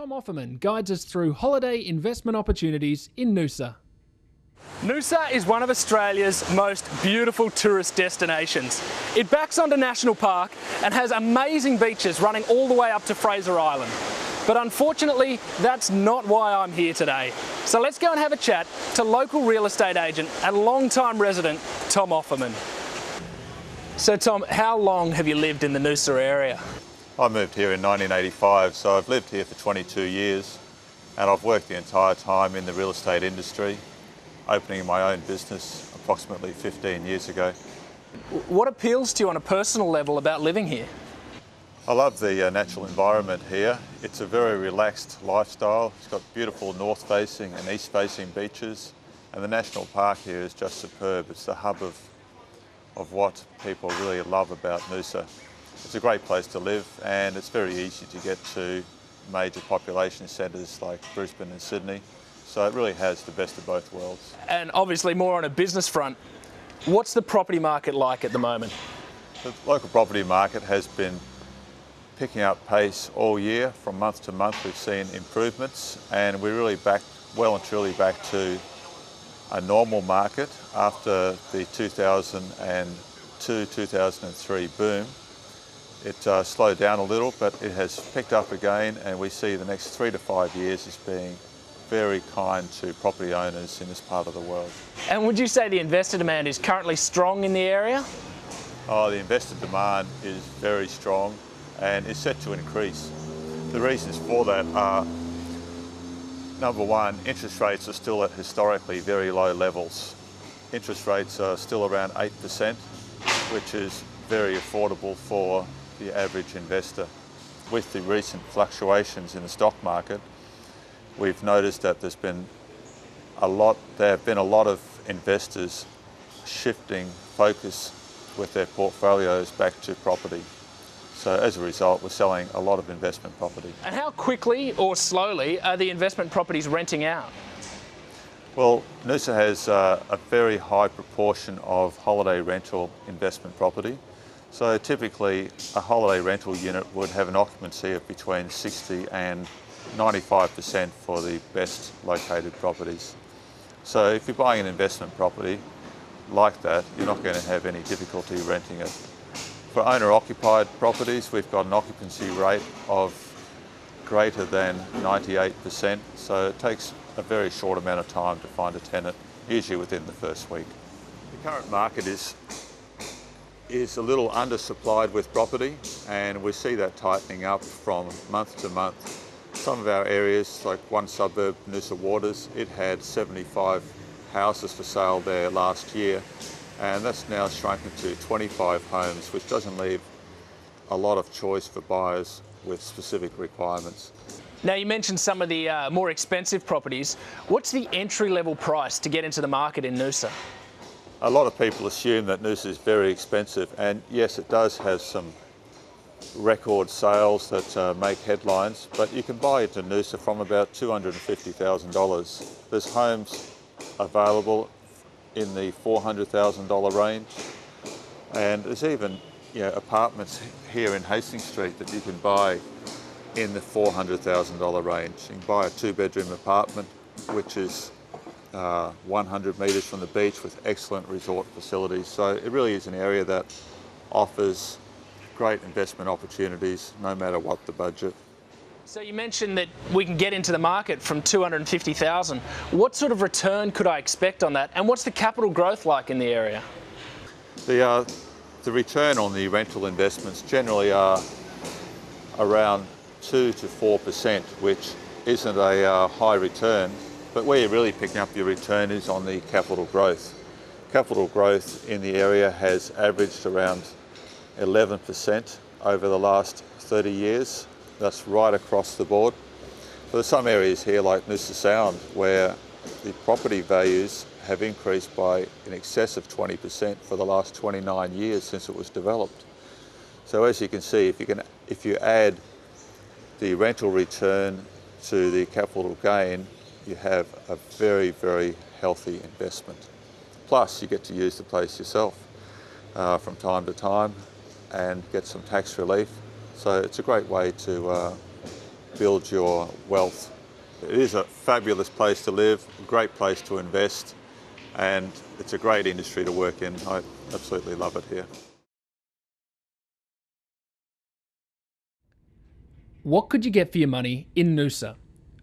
Tom Offerman guides us through holiday investment opportunities in Noosa. Noosa is one of Australia's most beautiful tourist destinations. It backs onto National Park and has amazing beaches running all the way up to Fraser Island. But unfortunately, that's not why I'm here today. So let's go and have a chat to local real estate agent and long-time resident, Tom Offerman. So Tom, how long have you lived in the Noosa area? I moved here in 1985, so I've lived here for 22 years, and I've worked the entire time in the real estate industry, opening my own business approximately 15 years ago. What appeals to you on a personal level about living here? I love the natural environment here. It's a very relaxed lifestyle. It's got beautiful north-facing and east-facing beaches, and the national park here is just superb. It's the hub of what people really love about Noosa. It's a great place to live, and it's very easy to get to major population centres like Brisbane and Sydney. So it really has the best of both worlds. And obviously more on a business front, what's the property market like at the moment? The local property market has been picking up pace all year. From month to month we've seen improvements, and we're really well and truly back to a normal market after the 2002-2003 boom. It slowed down a little, but it has picked up again, and we see the next 3 to 5 years as being very kind to property owners in this part of the world. And would you say the investor demand is currently strong in the area? Oh, the investor demand is very strong and is set to increase. The reasons for that are, number one, interest rates are still at historically very low levels. Interest rates are still around 8%, which is very affordable for the average investor. With the recent fluctuations in the stock market, we've noticed that there have been a lot of investors shifting focus with their portfolios back to property. So as a result, we're selling a lot of investment property. And how quickly or slowly are the investment properties renting out? Well, Noosa has a very high proportion of holiday rental investment property. So typically a holiday rental unit would have an occupancy of between 60 and 95% for the best located properties. So if you're buying an investment property like that, you're not going to have any difficulty renting it. For owner-occupied properties, we've got an occupancy rate of greater than 98%, so it takes a very short amount of time to find a tenant, usually within the first week. The current market is a little undersupplied with property, and we see that tightening up from month to month. Some of our areas, like one suburb, Noosa Waters, it had 75 houses for sale there last year, and that's now shrunken to 25 homes, which doesn't leave a lot of choice for buyers with specific requirements. Now, you mentioned some of the more expensive properties. What's the entry-level price to get into the market in Noosa? A lot of people assume that Noosa is very expensive, and yes, it does have some record sales that make headlines, but you can buy into Noosa from about $250,000. There's homes available in the $400,000 range, and there's even apartments here in Hastings Street that you can buy in the $400,000 range. You can buy a 2-bedroom apartment which is 100 metres from the beach with excellent resort facilities. So it really is an area that offers great investment opportunities no matter what the budget. So you mentioned that we can get into the market from $250,000. What sort of return could I expect on that, and what's the capital growth like in the area? The return on the rental investments generally are around 2 to 4%, which isn't a high return, but where you're really picking up your return is on the capital growth. Capital growth in the area has averaged around 11% over the last 30 years. That's right across the board. There's some areas here like Noosa Sound where the property values have increased by in excess of 20% for the last 29 years since it was developed. So as you can see, if you add the rental return to the capital gain, you have a very, very healthy investment. Plus you get to use the place yourself from time to time and get some tax relief. So it's a great way to build your wealth. It is a fabulous place to live, a great place to invest, and it's a great industry to work in. I absolutely love it here. What could you get for your money in Noosa?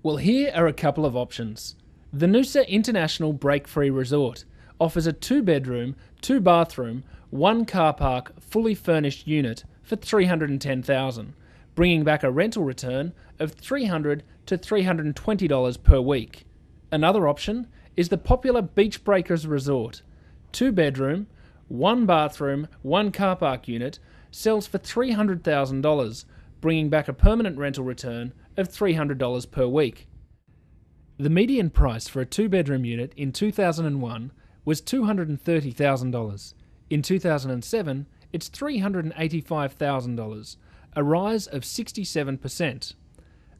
Well, here are a couple of options. The Noosa International Break-Free Resort offers a 2-bedroom, 2-bathroom, 1-car park, fully furnished unit for $310,000, bringing back a rental return of $300 to $320 per week. Another option is the popular Beach Breakers Resort. 2-bedroom, 1-bathroom, 1-car park unit sells for $300,000, bringing back a permanent rental return of $300 per week. The median price for a 2-bedroom unit in 2001 was $230,000. In 2007, it's $385,000, a rise of 67%.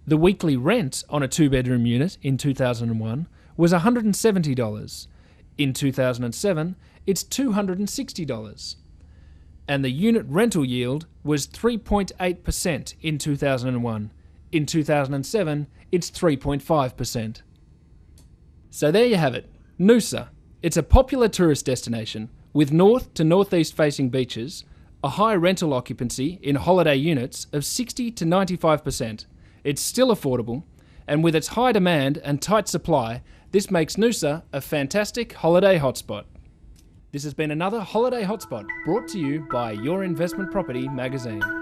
The weekly rent on a 2-bedroom unit in 2001 was $170. In 2007, it's $260. And the unit rental yield was 3.8% in 2001. In 2007, it's 3.5%. So there you have it, Noosa. It's a popular tourist destination with north to northeast facing beaches, a high rental occupancy in holiday units of 60 to 95%. It's still affordable, and with its high demand and tight supply, this makes Noosa a fantastic holiday hotspot. This has been another Holiday Hotspot brought to you by Your Investment Property magazine.